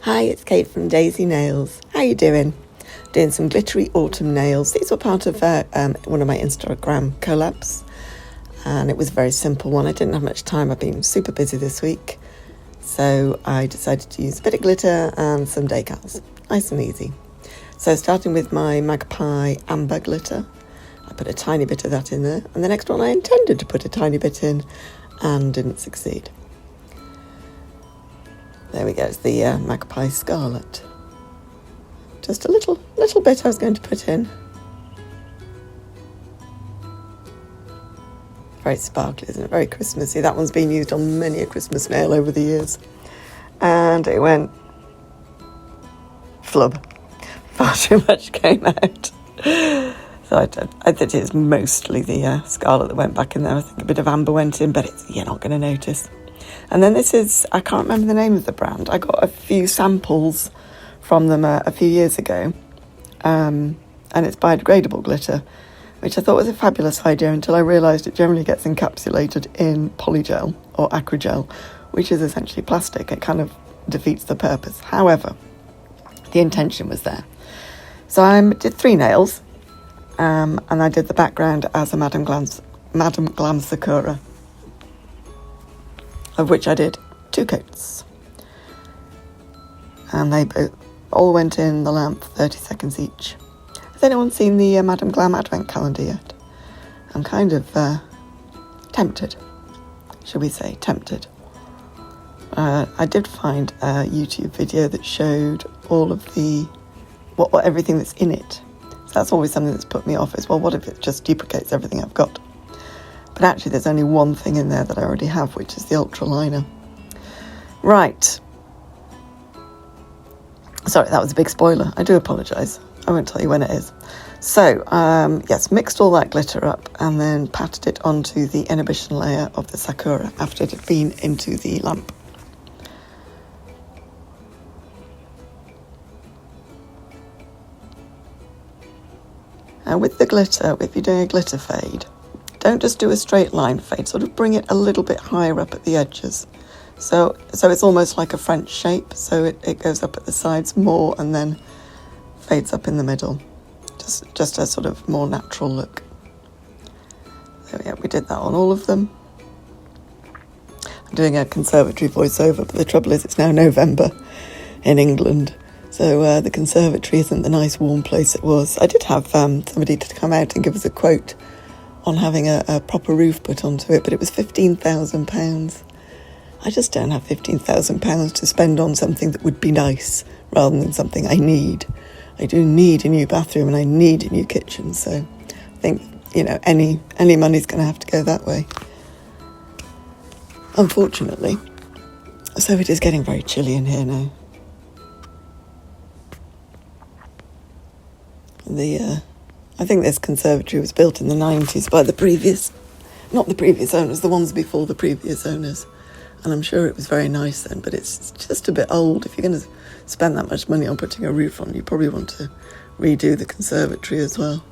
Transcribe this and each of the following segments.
Hi, it's Kate from Daisy Nails. How you doing? Doing some glittery autumn nails. These were part of one of my Instagram collabs, and it was a very simple one. I didn't have much time. I've been super busy this week, so I decided to use a bit of glitter and some decals. Nice and easy. So starting with my Magpie Amber glitter, I put a tiny bit of that in there, and the next one I intended to put a tiny bit in and didn't succeed. There we go, it's the Magpie Scarlett. Just a little bit I was going to put in. Very sparkly, isn't it? Very Christmassy. That one's been used on many a Christmas nail over the years. And it went flub. Far too much came out. So I think it's mostly the Scarlet that went back in there. I think a bit of amber went in, but you're not going to notice. And then this is, I can't remember the name of the brand. I got a few samples from them a few years ago. And it's biodegradable glitter, which I thought was a fabulous idea until I realised it generally gets encapsulated in polygel or acrygel, which is essentially plastic. It kind of defeats the purpose. However, the intention was there. So I did 3 nails, and I did the background as a Madame Glam Sakura, of which I did 2 coats. And they all went in the lamp 30 seconds each. Has anyone seen the Madame Glam advent calendar yet? I'm kind of tempted, shall we say, tempted. I did find a YouTube video that showed all of the, what everything that's in it. So that's always something that's put me off is, well, what if it just duplicates everything I've got? But actually there's only one thing in there that I already have, which is the ultra liner. Right. Sorry, that was a big spoiler. I do apologise. I won't tell you when it is. So, yes, mixed all that glitter up and then patted it onto the inhibition layer of the Sakura after it had been into the lamp. And with the glitter, if you're doing a glitter fade, don't just do a straight line fade, sort of bring it a little bit higher up at the edges. So it's almost like a French shape, so it goes up at the sides more and then fades up in the middle. Just a sort of more natural look. So yeah, we did that on all of them. I'm doing a conservatory voiceover, but the trouble is it's now November in England. So the conservatory isn't the nice warm place it was. I did have somebody to come out and give us a quote on having a proper roof put onto it, but it was £15,000. I just don't have £15,000 to spend on something that would be nice rather than something I need. I do need a new bathroom and I need a new kitchen, so I think, any money's going to have to go that way, unfortunately. So it is getting very chilly in here now. I think this conservatory was built in the 90s by not the previous owners, the ones before the previous owners. And I'm sure it was very nice then, but it's just a bit old. If you're going to spend that much money on putting a roof on, you probably want to redo the conservatory as well.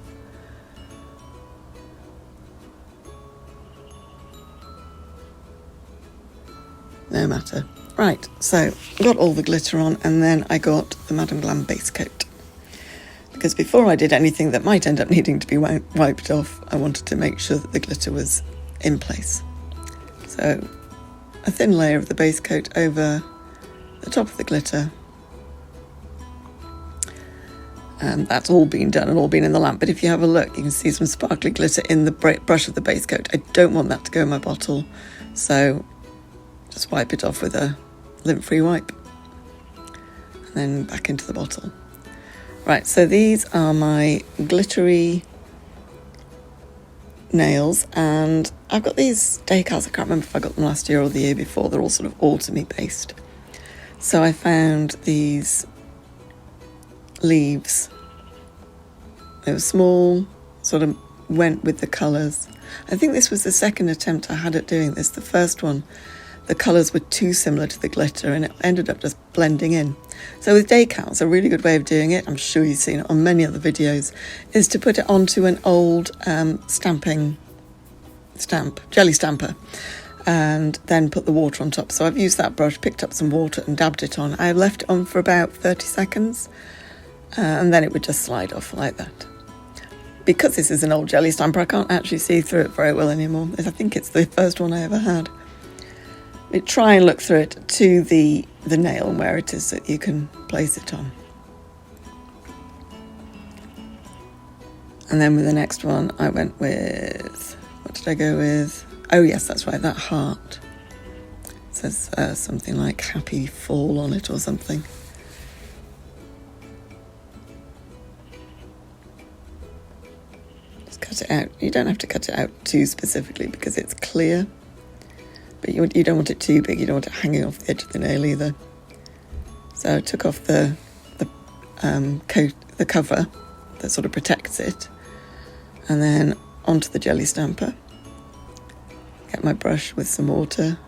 No matter. Right, so I got all the glitter on, and then I got the Madame Glam base coat. Because before I did anything that might end up needing to be wiped off, I wanted to make sure that the glitter was in place. So a thin layer of the base coat over the top of the glitter. And that's all been done and all been in the lamp. But if you have a look, you can see some sparkly glitter in the brush of the base coat. I don't want that to go in my bottle, so just wipe it off with a lint-free wipe. And then back into the bottle. Right, so these are my glittery nails, and I've got these decals. I can't remember if I got them last year or the year before. They're all sort of autumny based. So I found these leaves. They were small, sort of went with the colours. I think this was the second attempt I had at doing this. The first one, the colours were too similar to the glitter and it ended up just blending in. So with decals, a really good way of doing it, I'm sure you've seen it on many other videos, is to put it onto an old jelly stamper. and then put the water on top. So I've used that brush, picked up some water and dabbed it on. I left it on for about 30 seconds and then it would just slide off like that. Because this is an old jelly stamper, I can't actually see through it very well anymore. I think it's the first one I ever had. I try and look through it to the nail and where it is so that you can place it on. And then with the next one, I went with, what did I go with? Oh yes, that's right, that heart. It says something like happy fall on it or something. Just cut it out. You don't have to cut it out too specifically because it's clear. But you don't want it too big, you don't want it hanging off the edge of the nail either. So I took off the cover that sort of protects it, and then onto the jelly stamper. Get my brush with some water,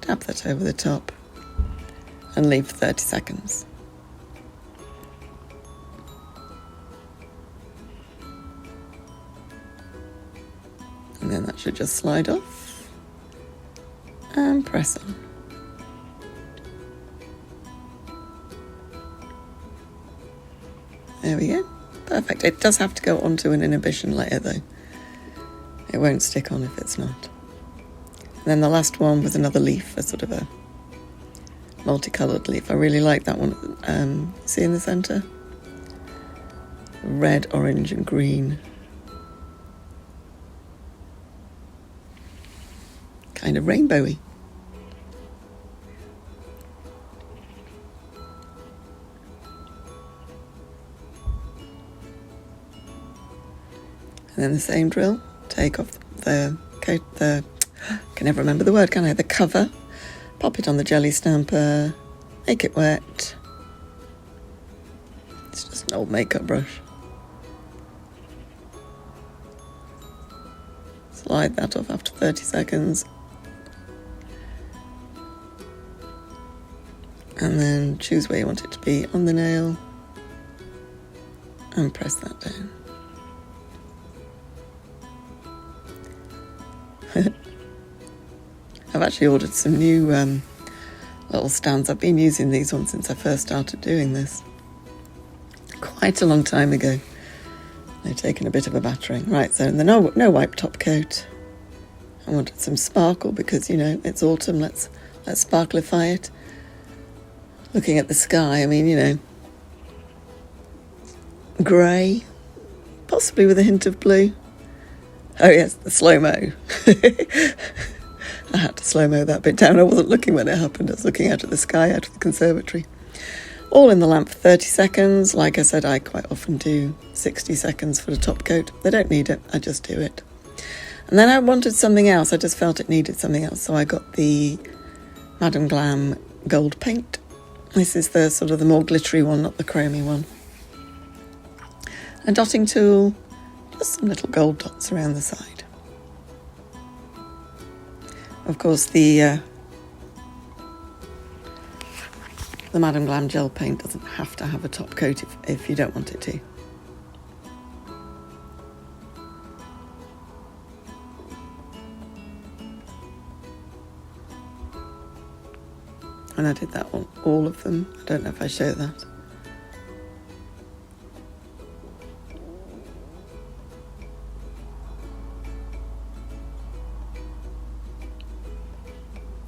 dab that over the top, and leave for 30 seconds. And then that should just slide off and press on. There we go. Perfect. It does have to go onto an inhibition layer though. It won't stick on if it's not. And then the last one was another leaf, a sort of a multicoloured leaf. I really like that one. See in the centre? Red, orange and green. Kind of rainbowy. And then the same drill, take off the I can never remember the word, can I? The cover, pop it on the jelly stamper, make it wet. It's just an old makeup brush. Slide that off after 30 seconds. And then choose where you want it to be on the nail and press that down. I've actually ordered some new little stands. I've been using these ones since I first started doing this. Quite a long time ago. They've taken a bit of a battering. Right, so in the no wipe top coat, I wanted some sparkle because, you know, it's autumn. Let's sparklify it. Looking at the sky, I mean, you know, grey, possibly with a hint of blue. Oh yes, the slow-mo. I had to slow-mo that bit down. I wasn't looking when it happened. I was looking out at the sky, out of the conservatory. All in the lamp for 30 seconds. Like I said, I quite often do 60 seconds for the top coat. They don't need it, I just do it. And then I wanted something else. I just felt it needed something else. So I got the Madam Glam gold paint. This is the sort of the more glittery one, not the chromy one. A dotting tool, just some little gold dots around the side. Of course, the Madam Glam gel paint doesn't have to have a top coat if you don't want it to. And I did that on all of them. I don't know if I show that.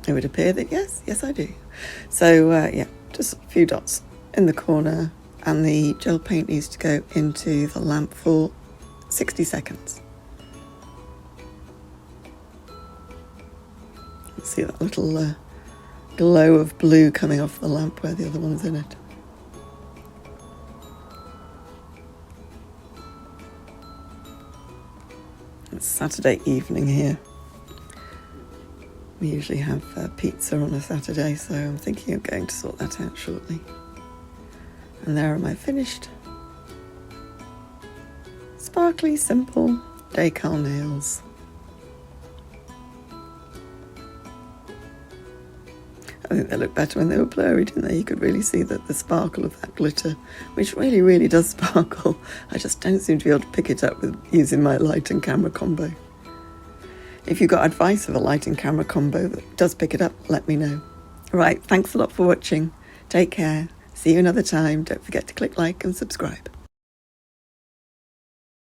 It would appear that yes I do. So yeah, just a few dots in the corner, and the gel paint needs to go into the lamp for 60 seconds. See that little glow of blue coming off the lamp where the other one's in it. It's Saturday evening here. We usually have pizza on a Saturday, so I'm thinking of going to sort that out shortly. And there are my finished, sparkly, simple decal nails. I think they looked better when they were blurry, didn't they? You could really see that the sparkle of that glitter, which really, really does sparkle. I just don't seem to be able to pick it up with using my light and camera combo. If you've got advice of a light and camera combo that does pick it up, let me know. Right, thanks a lot for watching. Take care. See you another time. Don't forget to click like and subscribe.